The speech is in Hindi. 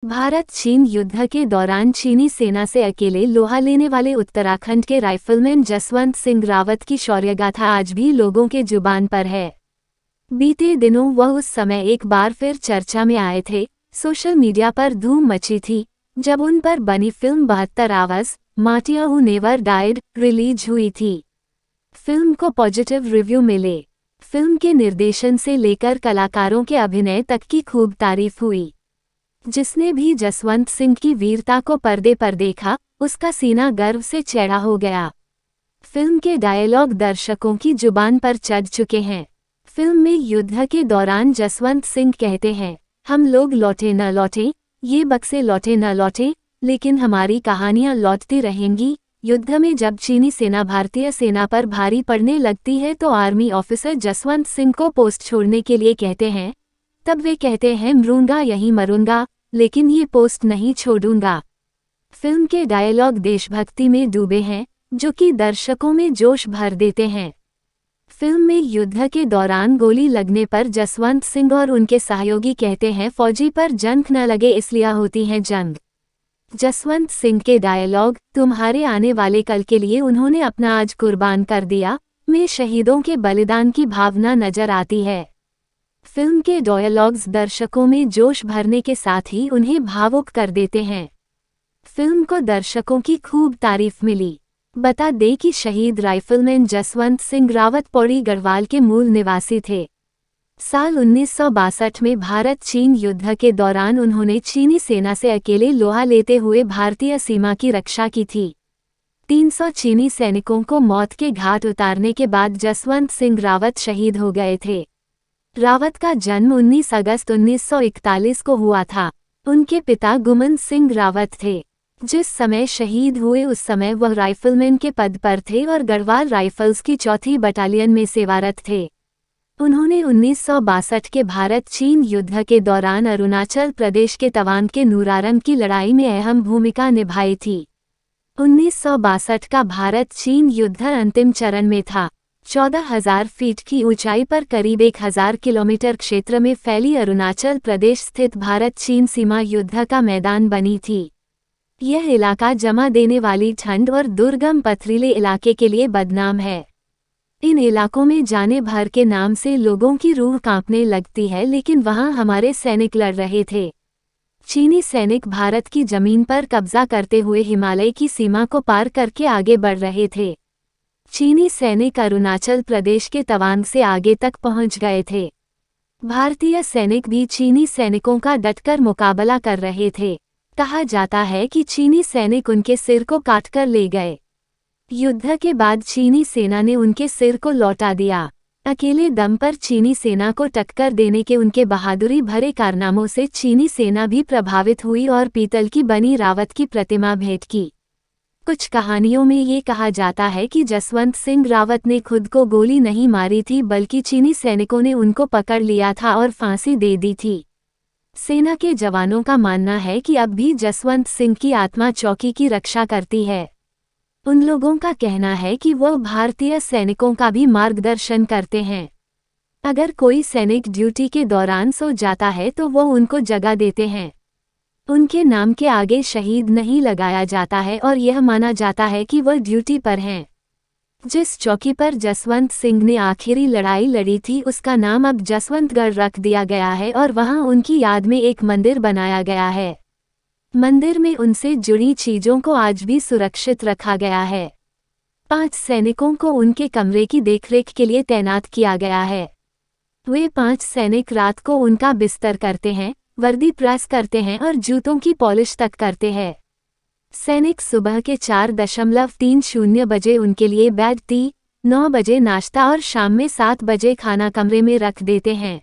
भारत चीन युद्ध के दौरान चीनी सेना से अकेले लोहा लेने वाले उत्तराखंड के राइफलमैन जसवंत सिंह रावत की शौर्यगाथा आज भी लोगों के जुबान पर है। बीते दिनों वह उस समय एक बार फिर चर्चा में आए थे। सोशल मीडिया पर धूम मची थी जब उन पर बनी फिल्म 72 आवर्स मार्टियर हू नेवर डाइड रिलीज हुई थी। फिल्म को पॉजिटिव रिव्यू मिले। फिल्म के निर्देशन से लेकर कलाकारों के अभिनय तक की खूब तारीफ हुई। जिसने भी जसवंत सिंह की वीरता को पर्दे पर देखा, उसका सीना गर्व से चढ़ा हो गया। फिल्म के डायलॉग दर्शकों की जुबान पर चढ़ चुके हैं। फिल्म में युद्ध के दौरान जसवंत सिंह कहते हैं, हम लोग लौटे न लौटे, ये बक्से लौटे न लौटे, लेकिन हमारी कहानियां लौटती रहेंगी। युद्ध में जब चीनी सेना भारतीय सेना पर भारी पड़ने लगती है तो आर्मी ऑफिसर जसवंत सिंह को पोस्ट छोड़ने के लिए कहते हैं। तब वे कहते हैं, मरूंगा यहीं मरूंगा, लेकिन ये पोस्ट नहीं छोड़ूंगा। फिल्म के डायलॉग देशभक्ति में डूबे हैं, जो कि दर्शकों में जोश भर देते हैं। फिल्म में युद्ध के दौरान गोली लगने पर जसवंत सिंह और उनके सहयोगी कहते हैं, फौजी पर जंग न लगे इसलिए होती है जंग। जसवंत सिंह के डायलॉग, तुम्हारे आने वाले कल के लिए उन्होंने अपना आज कुर्बान कर दिया, में शहीदों के बलिदान की भावना नजर आती है। फिल्म के डायलॉग्स दर्शकों में जोश भरने के साथ ही उन्हें भावुक कर देते हैं। फिल्म को दर्शकों की खूब तारीफ मिली। बता दें कि शहीद राइफलमैन जसवंत सिंह रावत पौड़ी गढ़वाल के मूल निवासी थे। साल 1962 में भारत चीन युद्ध के दौरान उन्होंने चीनी सेना से अकेले लोहा लेते हुए भारतीय सीमा की रक्षा की थी। 300 चीनी सैनिकों को मौत के घाट उतारने के बाद जसवंत सिंह रावत शहीद हो गए थे। रावत का जन्म 19 अगस्त 1941 को हुआ था। उनके पिता गुमन सिंह रावत थे। जिस समय शहीद हुए उस समय वह राइफलमैन के पद पर थे और गढ़वाल राइफल्स की 4th बटालियन में सेवारत थे। उन्होंने 1962 के भारत चीन युद्ध के दौरान अरुणाचल प्रदेश के तवांग के नूरारंग की लड़ाई में अहम भूमिका निभाई थी। 1962 का भारत चीन युद्ध अंतिम चरण में था। 14,000 फीट की ऊंचाई पर करीब 1,000 किलोमीटर क्षेत्र में फैली अरुणाचल प्रदेश स्थित भारत चीन सीमा युद्ध का मैदान बनी थी। यह इलाका जमा देने वाली ठंड और दुर्गम पथरीले इलाके के लिए बदनाम है। इन इलाकों में जाने भर के नाम से लोगों की रूह कांपने लगती है, लेकिन वहां हमारे सैनिक लड़ रहे थे। चीनी सैनिक भारत की जमीन पर कब्जा करते हुए हिमालय की सीमा को पार करके आगे बढ़ रहे थे। चीनी सैनिक अरुणाचल प्रदेश के तवांग से आगे तक पहुंच गए थे। भारतीय सैनिक भी चीनी सैनिकों का डटकर मुकाबला कर रहे थे। कहा जाता है कि चीनी सैनिक उनके सिर को काटकर ले गए। युद्ध के बाद चीनी सेना ने उनके सिर को लौटा दिया। अकेले दम पर चीनी सेना को टक्कर देने के उनके बहादुरी भरे कारनामों से चीनी सेना भी प्रभावित हुई और पीतल की बनी रावत की प्रतिमा भेंट की। कुछ कहानियों में ये कहा जाता है कि जसवंत सिंह रावत ने खुद को गोली नहीं मारी थी, बल्कि चीनी सैनिकों ने उनको पकड़ लिया था और फांसी दे दी थी। सेना के जवानों का मानना है कि अब भी जसवंत सिंह की आत्मा चौकी की रक्षा करती है। उन लोगों का कहना है कि वह भारतीय सैनिकों का भी मार्गदर्शन करते हैं। अगर कोई सैनिक ड्यूटी के दौरान सो जाता है तो वह उनको जगा देते हैं। उनके नाम के आगे शहीद नहीं लगाया जाता है और यह माना जाता है कि वह ड्यूटी पर हैं। जिस चौकी पर जसवंत सिंह ने आखिरी लड़ाई लड़ी थी उसका नाम अब जसवंतगढ़ रख दिया गया है और वहां उनकी याद में एक मंदिर बनाया गया है। मंदिर में उनसे जुड़ी चीजों को आज भी सुरक्षित रखा गया है। 5 सैनिकों को उनके कमरे की देखरेख के लिए तैनात किया गया है। वे 5 सैनिक रात को उनका बिस्तर करते हैं, वर्दी प्रेस करते हैं और जूतों की पॉलिश तक करते हैं। सैनिक सुबह के 4:30 बजे उनके लिए बेड टी, 9 बजे नाश्ता और शाम में 7 बजे खाना कमरे में रख देते हैं।